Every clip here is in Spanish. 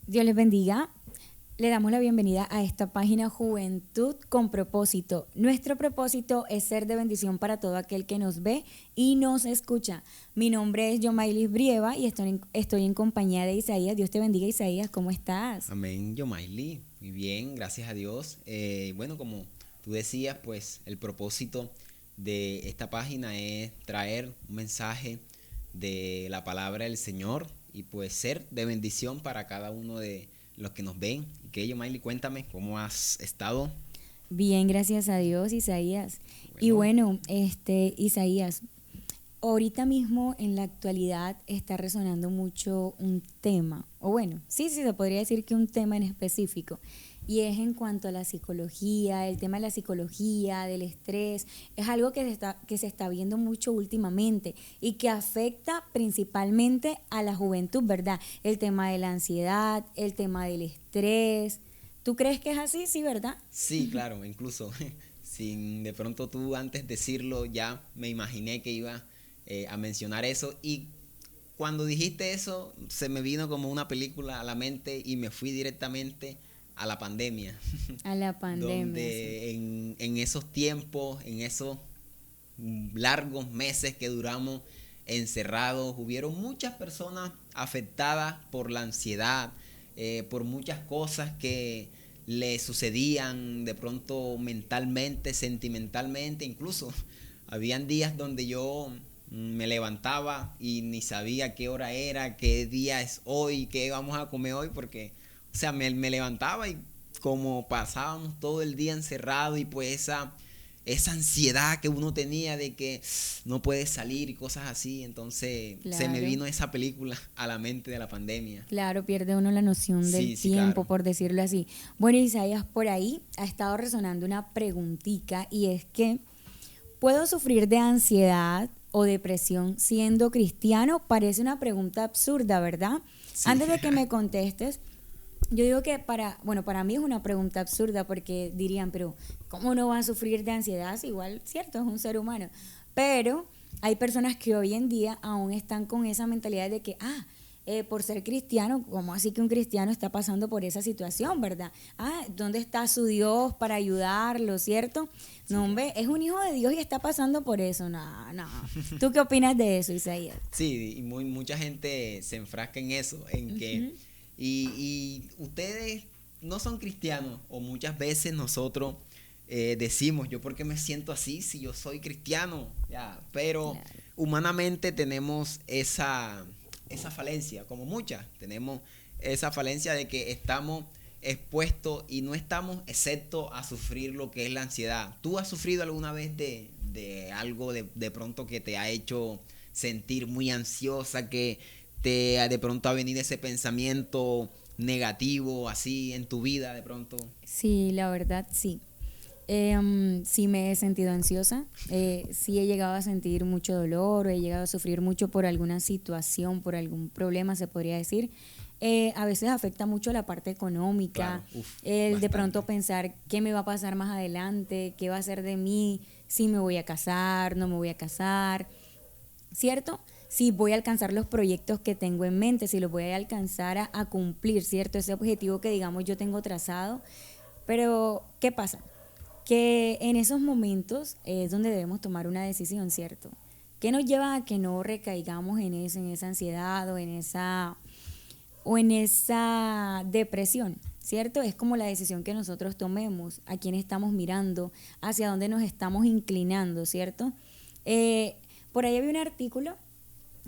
Dios les bendiga. Le damos la bienvenida a esta página Juventud con Propósito. Nuestro propósito es ser de bendición para todo aquel que nos ve y nos escucha. Mi nombre es Yomailis Brieva y estoy en compañía de Isaías. Dios te bendiga, Isaías. ¿Cómo estás? Amén, Yomaili. Muy bien, gracias a Dios. Bueno, como tú decías, pues el propósito de esta página es traer un mensaje de la palabra del Señor y pues ser de bendición para cada uno de los que nos ven. Y que Yomaili, cuéntame cómo has estado. Bien, gracias a Dios, Isaías. Y Bueno, bueno, Isaías, ahorita mismo en la actualidad está resonando mucho un tema, o bueno, sí, se podría decir que un tema en específico, y es en cuanto a la psicología, el tema de la psicología, del estrés, es algo que se está viendo mucho últimamente y que afecta principalmente a la juventud, ¿verdad? El tema de la ansiedad, el tema del estrés. ¿Tú crees que es así? Sí, ¿verdad? sí, claro, incluso sin de pronto tú antes decirlo ya me imaginé que iba a mencionar eso y cuando dijiste eso, se me vino como una película a la mente y me fui directamente a la pandemia, A la pandemia, sí. donde en esos tiempos, en esos largos meses que duramos encerrados, hubieron muchas personas afectadas por la ansiedad, por muchas cosas que le sucedían de pronto mentalmente, sentimentalmente, incluso habían días donde yo me levantaba y ni sabía qué hora era, qué día es hoy, qué vamos a comer hoy, porque, o sea, me levantaba y como pasábamos todo el día encerrado y pues esa ansiedad que uno tenía de que no puede salir y cosas así, entonces se me Claro. vino esa película a la mente de la pandemia. Claro, pierde uno la noción del Sí, sí, tiempo, claro. por decirlo así. Bueno, Isaías, por ahí ha estado resonando una preguntita y es que, ¿puedo sufrir de ansiedad o depresión siendo cristiano? Parece una pregunta absurda, ¿verdad? Sí, Antes de que me contestes, yo digo que para mí es una pregunta absurda porque dirían, pero ¿cómo no va a sufrir de ansiedad? Si igual, cierto, es un ser humano. Pero hay personas que hoy en día aún están con esa mentalidad de que, por ser cristiano, ¿cómo así que un cristiano está pasando por esa situación, verdad? ¿Dónde está su Dios para ayudarlo, cierto? sí, No, claro. hombre, es un hijo de Dios y está pasando por eso. No, no. ¿Tú qué opinas de eso, Isaías? Sí, y mucha gente se enfrasca en eso, en que, Ujú. y ustedes no son cristianos, o muchas veces nosotros decimos, yo por qué me siento así si yo soy cristiano, ya, pero Claro. humanamente tenemos esa falencia, como muchas, tenemos esa falencia de que estamos expuestos y no estamos exceptos a sufrir lo que es la ansiedad. ¿Tú has sufrido alguna vez de algo de pronto que te ha hecho sentir muy ansiosa, que de pronto ha venido ese pensamiento negativo así en tu vida de pronto? Sí, la verdad, sí. Sí me he sentido ansiosa, sí he llegado a sentir mucho dolor, o he llegado a sufrir mucho por alguna situación, por algún problema, se podría decir. A veces afecta mucho la parte económica, Claro, uff, el de pronto bastante. pensar qué me va a pasar más adelante, qué va a ser de mí, si me voy a casar, no me voy a casar, ¿cierto? Si voy a alcanzar los proyectos que tengo en mente, si los voy a alcanzar a cumplir, ¿cierto? Ese objetivo que digamos yo tengo trazado. Pero, ¿qué pasa? Que en esos momentos es donde debemos tomar una decisión, ¿cierto? ¿Qué nos lleva a que no recaigamos en eso, en esa ansiedad o en esa depresión? ¿Cierto? Es como la decisión que nosotros tomemos, a quién estamos mirando, hacia dónde nos estamos inclinando, ¿cierto? Eh, por ahí había un artículo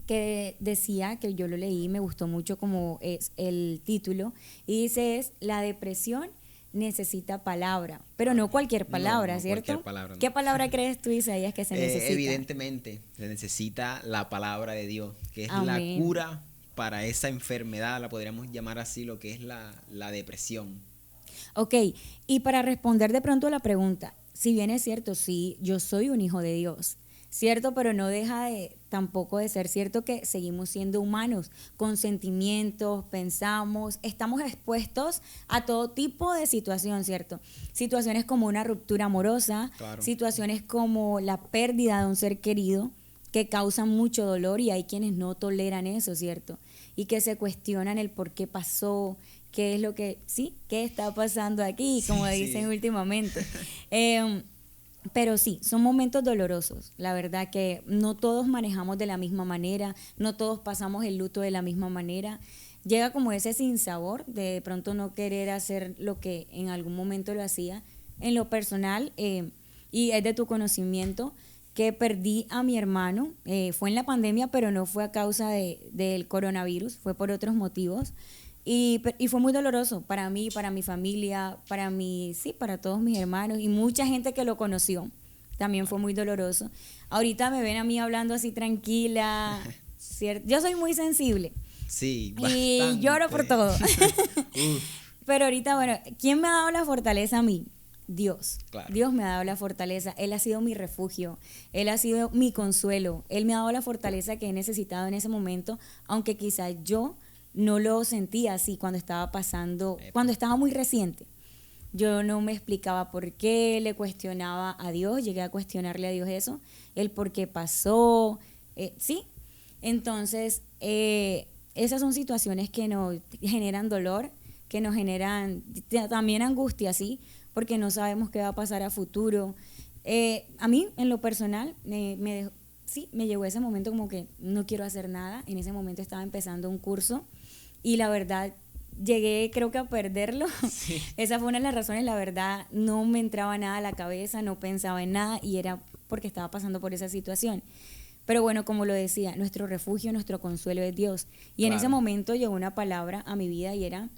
que decía, que yo lo leí, me gustó mucho como es el título, y dice es, la depresión necesita palabra, pero no cualquier No, palabra, no cualquier ¿cierto? palabra, no. ¿Qué palabra crees tú, Isaías, que se necesita? Evidentemente se necesita la palabra de Dios, que es la Amén. cura para esa enfermedad, la podríamos llamar así, lo que es la depresión. Ok, y para responder de pronto a la pregunta, si bien es cierto, sí, yo soy un hijo de Dios, cierto, pero no deja de tampoco de ser cierto que seguimos siendo humanos, con sentimientos, pensamos, estamos expuestos a todo tipo de situación, ¿cierto? Situaciones como una ruptura amorosa, Claro. situaciones como la pérdida de un ser querido, que causan mucho dolor y hay quienes no toleran eso, ¿cierto? y que se cuestionan el por qué pasó, qué es lo que, sí, qué está pasando aquí, como dicen últimamente. Pero sí, son momentos dolorosos. La verdad que no todos manejamos de la misma manera, no todos pasamos el luto de la misma manera. Llega como ese sinsabor de pronto no querer hacer lo que en algún momento lo hacía. En lo personal, y es de tu conocimiento, que perdí a mi hermano. Fue en la pandemia, pero no fue a causa del coronavirus, fue por otros motivos. Y fue muy doloroso para mí, para mi familia, para mí, sí, para todos mis hermanos y mucha gente que lo conoció. También fue muy doloroso. Ahorita me ven a mí hablando así tranquila, ¿cierto? Yo soy muy sensible. Sí, Y bastante. lloro por todo. Uf, Pero ahorita, bueno, ¿quién me ha dado la fortaleza a mí? Dios. claro. Dios me ha dado la fortaleza. Él ha sido mi refugio. Él ha sido mi consuelo. Él me ha dado la fortaleza que he necesitado en ese momento, aunque quizás yo no lo sentía así cuando estaba pasando, cuando estaba muy reciente. Yo no me explicaba por qué, le cuestionaba a Dios, llegué a cuestionarle a Dios eso, el por qué pasó, sí. Entonces, esas son situaciones que nos generan dolor, que nos generan también angustia, sí, porque no sabemos qué va a pasar a futuro. A mí, en lo personal, sí, me llegó ese momento como que no quiero hacer nada. En ese momento estaba empezando un curso y la verdad llegué creo que a perderlo. Sí. Esa fue una de las razones, la verdad no me entraba nada a la cabeza, no pensaba en nada y era porque estaba pasando por esa situación. Pero bueno, como lo decía, nuestro refugio, nuestro consuelo es Dios. Y en ese momento llegó una palabra a mi vida y era: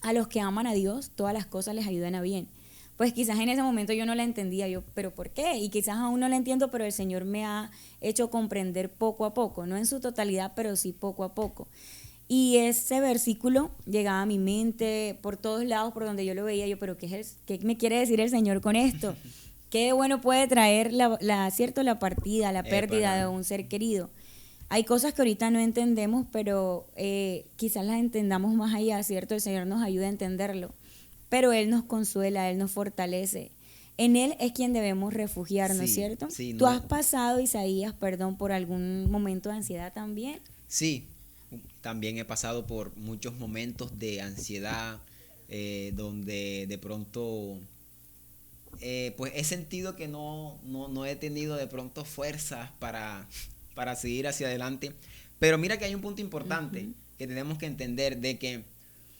a los que aman a Dios, todas las cosas les ayudan a bien. Pues quizás en ese momento yo no la entendía, yo, ¿pero por qué? Y quizás aún no la entiendo, pero el Señor me ha hecho comprender poco a poco, no en su totalidad, pero sí poco a poco. Y ese versículo llegaba a mi mente por todos lados, por donde yo lo veía, yo, ¿pero qué me quiere decir el Señor con esto? ¿Qué bueno puede traer ¿cierto? La partida, la pérdida de un ser querido? Hay cosas que ahorita no entendemos, pero quizás las entendamos más allá, ¿cierto? El Señor nos ayuda a entenderlo. Pero Él nos consuela, Él nos fortalece. En Él es quien debemos refugiarnos, sí, ¿cierto? Sí, ¿tú has pasado, Isaías, por algún momento de ansiedad también? Sí, también he pasado por muchos momentos de ansiedad, donde de pronto pues he sentido que no he tenido de pronto fuerzas para seguir hacia adelante. Pero mira que hay un punto importante que tenemos que entender, de que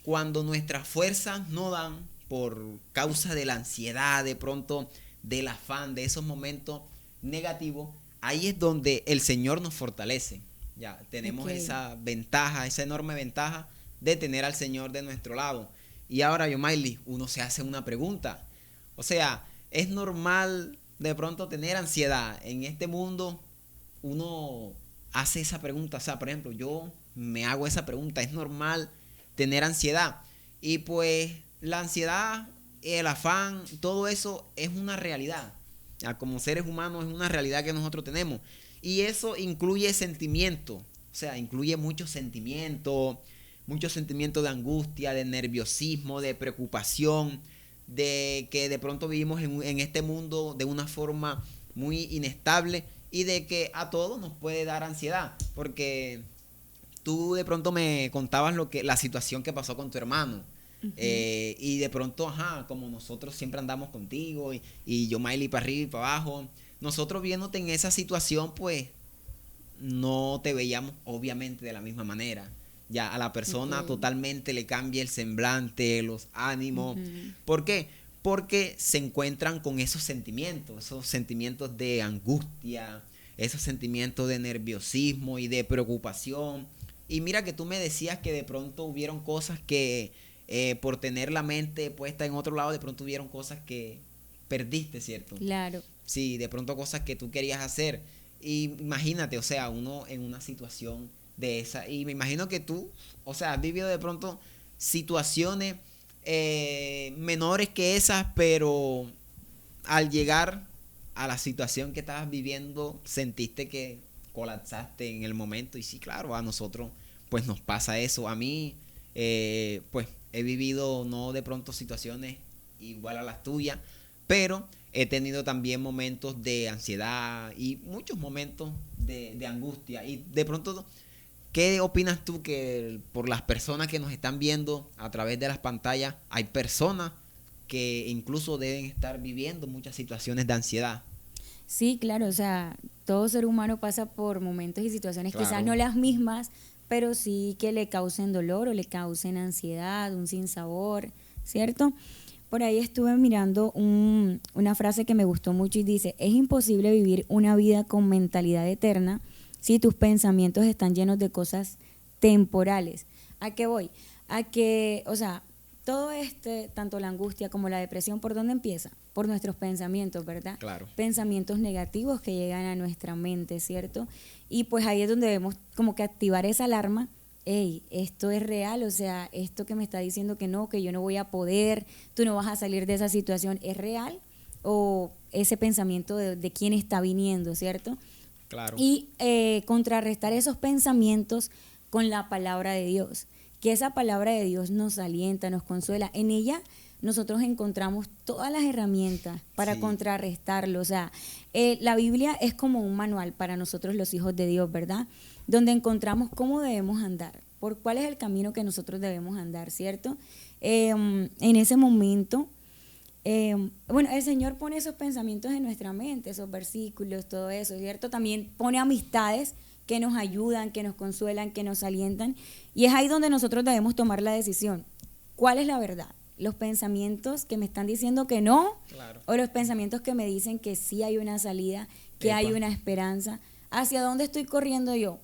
cuando nuestras fuerzas no dan por causa de la ansiedad, de pronto del afán, de esos momentos negativos, ahí es donde el Señor nos fortalece. Ya tenemos esa ventaja, esa enorme ventaja de tener al Señor de nuestro lado. Y ahora, Yomaili, uno se hace una pregunta. O sea, es normal de pronto tener ansiedad. En este mundo uno hace esa pregunta. O sea, por ejemplo, yo me hago esa pregunta. ¿Es normal tener ansiedad? Y pues la ansiedad, el afán, todo eso es una realidad. Ya, como seres humanos es una realidad que nosotros tenemos. Y eso incluye sentimientos, o sea, incluye muchos sentimientos de angustia, de nerviosismo, de preocupación, de que de pronto vivimos en este mundo de una forma muy inestable y de que a todos nos puede dar ansiedad, porque tú de pronto me contabas la situación que pasó con tu hermano. Y de pronto, como nosotros siempre andamos contigo y yo, Miley, para arriba y para abajo, nosotros viéndote en esa situación, pues no te veíamos obviamente de la misma manera. Ya a la persona totalmente le cambia el semblante, los ánimos. ¿Por qué? Porque se encuentran con esos sentimientos de angustia, esos sentimientos de nerviosismo y de preocupación. Y mira que tú me decías que de pronto hubieron cosas que por tener la mente puesta en otro lado, de pronto hubieron cosas que perdiste, ¿cierto? Claro. Sí, de pronto cosas que tú querías hacer. Y imagínate, o sea, uno en una situación de esa. Y me imagino que tú, o sea, has vivido de pronto situaciones menores que esas, pero al llegar a la situación que estabas viviendo, sentiste que colapsaste en el momento. Y sí, claro, a nosotros pues nos pasa eso. A mí, pues he vivido no de pronto situaciones igual a las tuyas, pero he tenido también momentos de ansiedad y muchos momentos de angustia. Y de pronto ¿qué opinas tú que por las personas que nos están viendo a través de las pantallas, hay personas que incluso deben estar viviendo muchas situaciones de ansiedad? Sí, claro, o sea, todo ser humano pasa por momentos y situaciones, quizás Claro. no las mismas, pero sí que le causen dolor o le causen ansiedad, un sinsabor, ¿cierto? Por ahí estuve mirando una frase que me gustó mucho y dice, es imposible vivir una vida con mentalidad eterna si tus pensamientos están llenos de cosas temporales. ¿A qué voy? A que, o sea, todo tanto la angustia como la depresión, ¿por dónde empieza? Por nuestros pensamientos, ¿verdad? Claro. Pensamientos negativos que llegan a nuestra mente, ¿cierto? Y pues ahí es donde debemos como que activar esa alarma. Hey, esto es real, o sea, esto que me está diciendo que no, que yo no voy a poder, tú no vas a salir de esa situación, ¿es real? O ese pensamiento de quién está viniendo, ¿cierto? Claro. Y contrarrestar esos pensamientos con la palabra de Dios, que esa palabra de Dios nos alienta, nos consuela. En ella nosotros encontramos todas las herramientas para Sí. contrarrestarlo. O sea, la Biblia es como un manual para nosotros los hijos de Dios, ¿verdad? Donde encontramos cómo debemos andar, por cuál es el camino que nosotros debemos andar, ¿cierto? En ese momento, bueno, el Señor pone esos pensamientos en nuestra mente, esos versículos, todo eso, ¿cierto? También pone amistades que nos ayudan, que nos consuelan, que nos alientan. Y es ahí donde nosotros debemos tomar la decisión. ¿Cuál es la verdad? ¿Los pensamientos que me están diciendo que no? Claro. ¿O los pensamientos que me dicen que sí hay una salida, que hay una esperanza? ¿Hacia dónde estoy corriendo yo?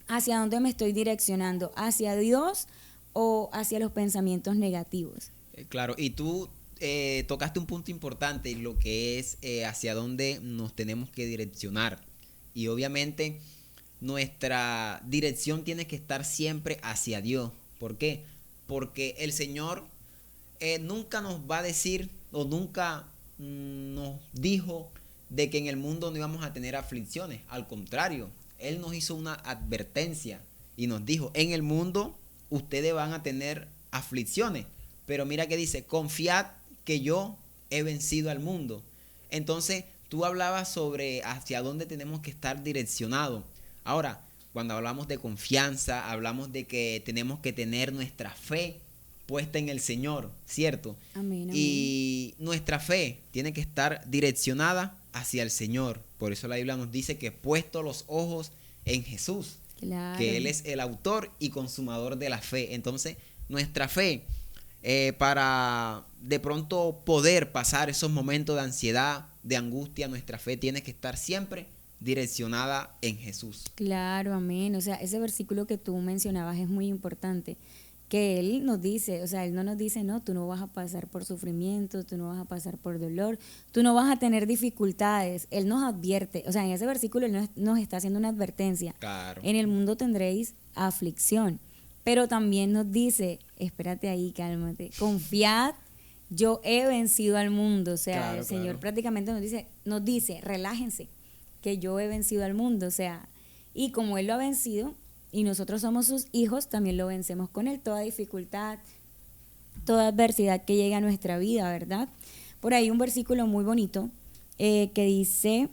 ¿Hacia dónde me estoy direccionando? ¿Hacia Dios o hacia los pensamientos negativos? Claro, y tú tocaste un punto importante, lo que es hacia dónde nos tenemos que direccionar. Y obviamente nuestra dirección tiene que estar siempre hacia Dios. ¿Por qué? Porque el Señor nunca nos va a decir o nunca nos dijo de que en el mundo no íbamos a tener aflicciones. Al contrario, Él nos hizo una advertencia y nos dijo, en el mundo ustedes van a tener aflicciones. Pero mira que dice, confiad que yo he vencido al mundo. Entonces, tú hablabas sobre hacia dónde tenemos que estar direccionados. Ahora, cuando hablamos de confianza, hablamos de que tenemos que tener nuestra fe puesta en el Señor, ¿cierto? Amén, amén. Y nuestra fe tiene que estar direccionada hacia el Señor. Por eso la Biblia nos dice que puesto los ojos en Jesús, Claro. que Él es el autor y consumador de la fe. Entonces, nuestra fe, para de pronto poder pasar esos momentos de ansiedad, de angustia, nuestra fe tiene que estar siempre direccionada en Jesús. Claro, amén. O sea, ese versículo que tú mencionabas es muy importante, que Él nos dice, o sea, Él no nos dice, no, tú no vas a pasar por sufrimiento, tú no vas a pasar por dolor, tú no vas a tener dificultades. Él nos advierte, o sea, en ese versículo Él nos está haciendo una advertencia. Claro. En el mundo tendréis aflicción, pero también nos dice, espérate ahí, cálmate, confiad, yo he vencido al mundo. O sea, Claro, el Señor claro. prácticamente nos dice, relájense, que yo he vencido al mundo. O sea, y como Él lo ha vencido y nosotros somos sus hijos, también lo vencemos con Él. Toda dificultad, toda adversidad que llegue a nuestra vida, ¿verdad? Por ahí un versículo muy bonito que dice,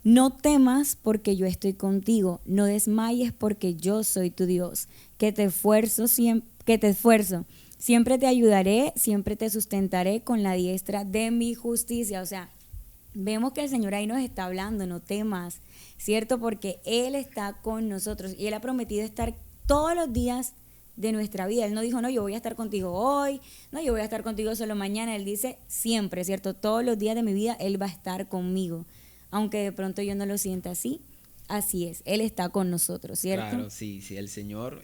no temas porque yo estoy contigo, no desmayes porque yo soy tu Dios, que te esfuerzo, siempre te ayudaré, siempre te sustentaré con la diestra de mi justicia. O sea, vemos que el Señor ahí nos está hablando, no temas, ¿cierto? Porque Él está con nosotros y Él ha prometido estar todos los días de nuestra vida. Él no dijo, no, yo voy a estar contigo hoy, no, yo voy a estar contigo solo mañana. Él dice siempre, ¿cierto? Todos los días de mi vida Él va a estar conmigo. Aunque de pronto yo no lo sienta así, así es. Él está con nosotros, ¿cierto? Claro, sí, sí. El Señor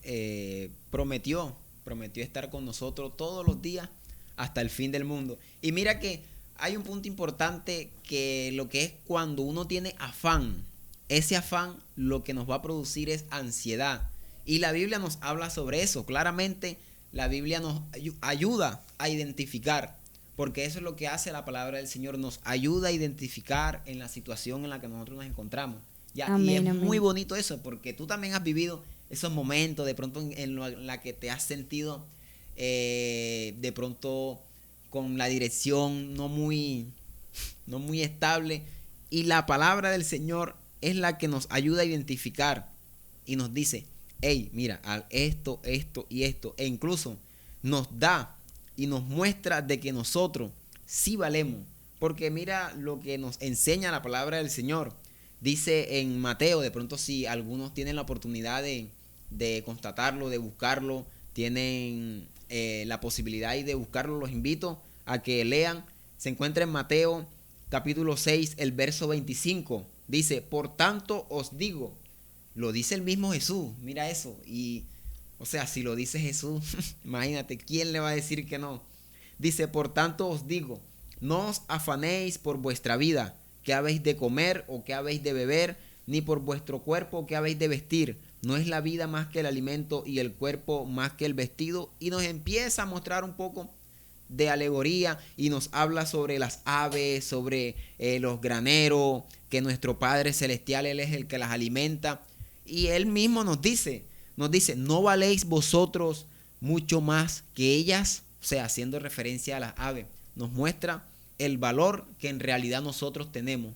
prometió estar con nosotros todos los días hasta el fin del mundo. Y mira que hay un punto importante, que lo que es cuando uno tiene afán, ese afán lo que nos va a producir es ansiedad. Y la Biblia nos habla sobre eso. Claramente la Biblia nos ayuda a identificar, porque eso es lo que hace la palabra del Señor, nos ayuda a identificar en la situación en la que nosotros nos encontramos. Ya, Amén, y es amén. muy bonito eso, porque tú también has vivido esos momentos de pronto en la que te has sentido de pronto con la dirección no muy estable, y la palabra del Señor es la que nos ayuda a identificar y nos dice, hey, mira, esto, esto y esto. E incluso nos da y nos muestra de que nosotros sí valemos. Porque mira lo que nos enseña la palabra del Señor. Dice en Mateo, de pronto si algunos tienen la oportunidad de constatarlo, de buscarlo, tienen la posibilidad de buscarlo, los invito a que lean. Se encuentra en Mateo capítulo 6, el verso 25. Dice, por tanto os digo, lo dice el mismo Jesús, mira eso. Y, o sea, si lo dice Jesús, imagínate, ¿quién le va a decir que no? Dice, por tanto os digo, no os afanéis por vuestra vida, qué habéis de comer o qué habéis de beber, ni por vuestro cuerpo qué habéis de vestir. No es la vida más que el alimento y el cuerpo más que el vestido. Y nos empieza a mostrar un poco de alegoría y nos habla sobre las aves, sobre los graneros, que nuestro Padre Celestial, Él es el que las alimenta. Y Él mismo nos dice, ¿no valéis vosotros mucho más que ellas? O sea, haciendo referencia a las aves, nos muestra el valor que en realidad nosotros tenemos.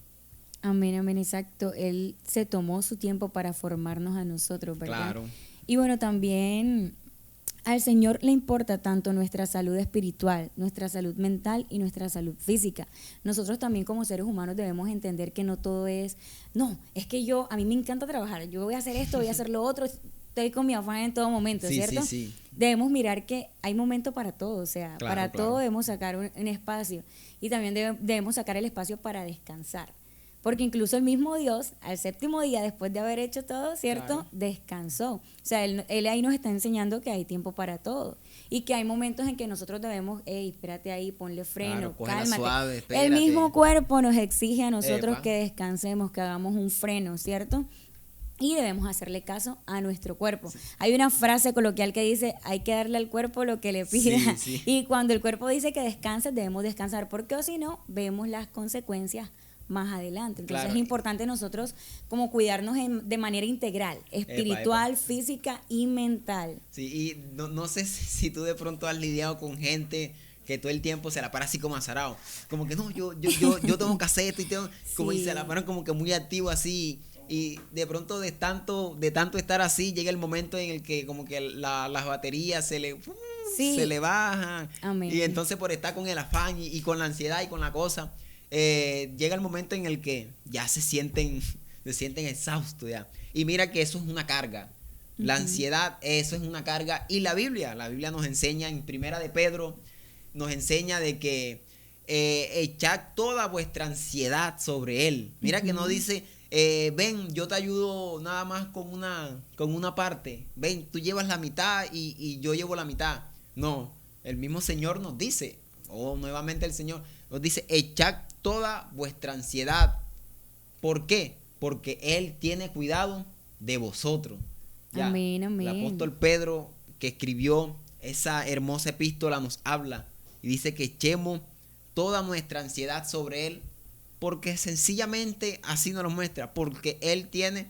Amén, amén, exacto. Él se tomó su tiempo para formarnos a nosotros, ¿verdad? Claro. Y bueno, también al Señor le importa tanto nuestra salud espiritual, nuestra salud mental y nuestra salud física. Nosotros también como seres humanos debemos entender que no todo es, no, es que a mí me encanta trabajar, yo voy a hacer esto, voy a hacer lo otro, estoy con mi afán en todo momento, Sí, ¿cierto? sí. Debemos mirar que hay momento para todo, o sea, Claro, para claro. todo debemos sacar un espacio y también debemos sacar el espacio para descansar. Porque incluso el mismo Dios, al séptimo día, después de haber hecho todo, ¿cierto? Claro. Descansó. O sea, él ahí nos está enseñando que hay tiempo para todo. Y que hay momentos en que nosotros debemos, hey, espérate ahí, ponle freno, Claro, cógela cálmate. suave, El espérate. mismo cuerpo nos exige a nosotros Epa. que descansemos, que hagamos un freno, ¿cierto? Y debemos hacerle caso a nuestro cuerpo. Hay una frase coloquial que dice, hay que darle al cuerpo lo que le pida. Sí. Y cuando el cuerpo dice que descanses, debemos descansar, porque o si no, vemos las consecuencias más adelante. Entonces Claro. es importante nosotros como cuidarnos de manera integral, espiritual, física y mental. Sí, y no sé si tú de pronto has lidiado con gente que todo el tiempo se la para así como azarado. Como que no, yo tengo que hacer esto y tengo, como y se la paran como que muy activo así. Y de pronto de tanto estar así, llega el momento en el que como que las baterías se le bajan. Amén. Y entonces por estar con el afán y con la ansiedad y con la cosa, llega el momento en el que ya se sienten exhaustos ya. Y mira que eso es una carga. La ansiedad, eso es una carga. Y la Biblia nos enseña en Primera de Pedro, nos enseña de que echad toda vuestra ansiedad sobre Él. Mira que no dice, ven, yo te ayudo nada más con una parte. Ven, tú llevas la mitad y yo llevo la mitad. No, el mismo Señor nos dice, nuevamente el Señor nos dice, echad toda vuestra ansiedad. ¿Por qué? Porque Él tiene cuidado de vosotros. Ya, amén, amén. el apóstol Pedro, que escribió esa hermosa epístola, nos habla y dice que echemos toda nuestra ansiedad sobre Él, porque sencillamente así nos lo muestra, porque Él tiene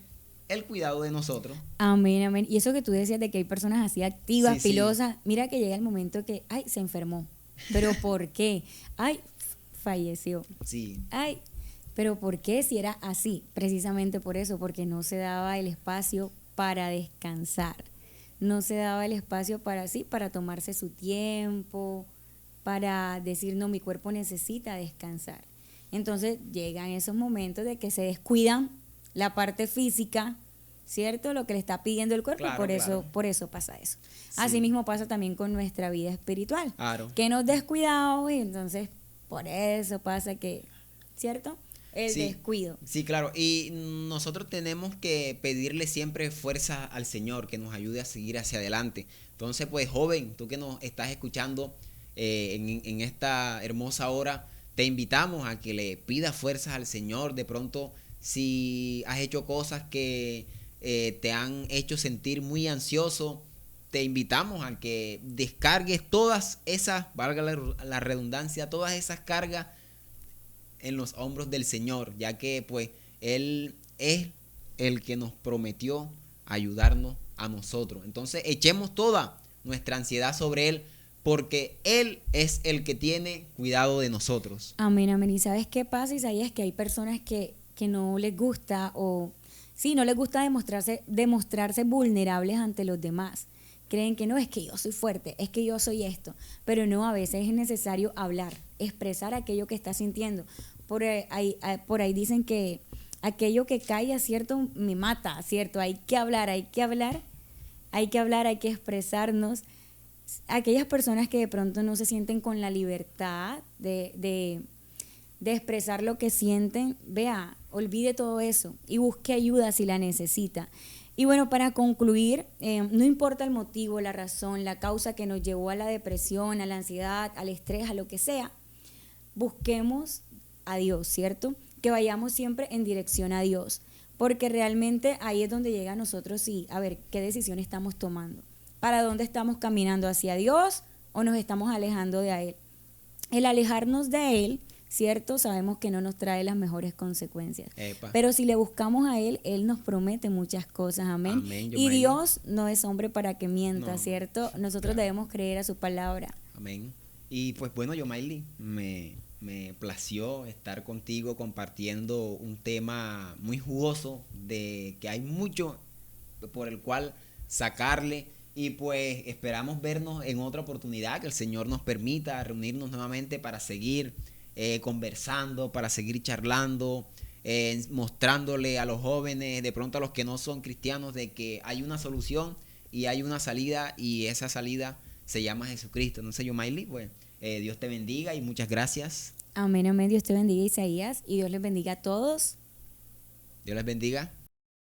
el cuidado de nosotros. Amén, amén. Y eso que tú decías de que hay personas así activas, Sí, pilosas, mira que llega el momento que, ay, se enfermó. ¿Pero por qué? Ay, falleció. Sí. Ay, pero ¿por qué si era así? Precisamente por eso, porque no se daba el espacio para descansar. No se daba el espacio para tomarse su tiempo, para decir, no, mi cuerpo necesita descansar. Entonces llegan esos momentos de que se descuidan la parte física, ¿cierto? Lo que le está pidiendo el cuerpo, Claro, por eso pasa eso. Sí. Así mismo pasa también con nuestra vida espiritual. Claro. Que nos descuidamos y entonces por eso pasa que, ¿cierto? El descuido. Sí, claro. Y nosotros tenemos que pedirle siempre fuerza al Señor, que nos ayude a seguir hacia adelante. Entonces, pues, joven, tú que nos estás escuchando en esta hermosa hora, te invitamos a que le pidas fuerzas al Señor. De pronto, si has hecho cosas que te han hecho sentir muy ansioso, te invitamos a que descargues todas esas, valga la redundancia, todas esas cargas en los hombros del Señor, ya que pues Él es el que nos prometió ayudarnos a nosotros. Entonces echemos toda nuestra ansiedad sobre Él, porque Él es el que tiene cuidado de nosotros. Amén, amén. ¿Y sabes qué pasa, Isaías? Que hay personas que no les gusta o Sí, no les gusta demostrarse vulnerables ante los demás. Creen que no, es que yo soy fuerte, es que yo soy esto. Pero no, a veces es necesario hablar, expresar aquello que estás sintiendo. Por ahí dicen que aquello que calla, ¿cierto? Me mata, ¿cierto? Hay que hablar, hay que hablar, hay que hablar, hay que expresarnos. Aquellas personas que de pronto no se sienten con la libertad de expresar lo que sienten, vea, olvide todo eso y busque ayuda si la necesita. Y bueno, para concluir, no importa el motivo, la razón, la causa que nos llevó a la depresión, a la ansiedad, al estrés, a lo que sea, busquemos a Dios, ¿cierto? Que vayamos siempre en dirección a Dios, porque realmente ahí es donde llega a nosotros, sí, a ver, ¿qué decisión estamos tomando? ¿Para dónde estamos caminando? ¿Hacia Dios o nos estamos alejando de Él? El alejarnos de Él, ¿cierto? Sabemos que no nos trae las mejores consecuencias. Epa. Pero si le buscamos a Él nos promete muchas cosas, amén. Amén, Y Yomaili. Dios no es hombre para que mienta, No, ¿cierto? Nosotros claro. debemos creer a su palabra. Amén. Y pues bueno, Yomaili, me plació estar contigo compartiendo un tema muy jugoso, de que hay mucho por el cual sacarle, y pues esperamos vernos en otra oportunidad, que el Señor nos permita reunirnos nuevamente para seguir conversando, para seguir charlando, mostrándole a los jóvenes, de pronto a los que no son cristianos, de que hay una solución y hay una salida, y esa salida se llama Jesucristo. Entonces, Yomaili, pues Dios te bendiga y muchas gracias. Amén, amén. Dios te bendiga, Isaías, y Dios les bendiga a todos. Dios les bendiga.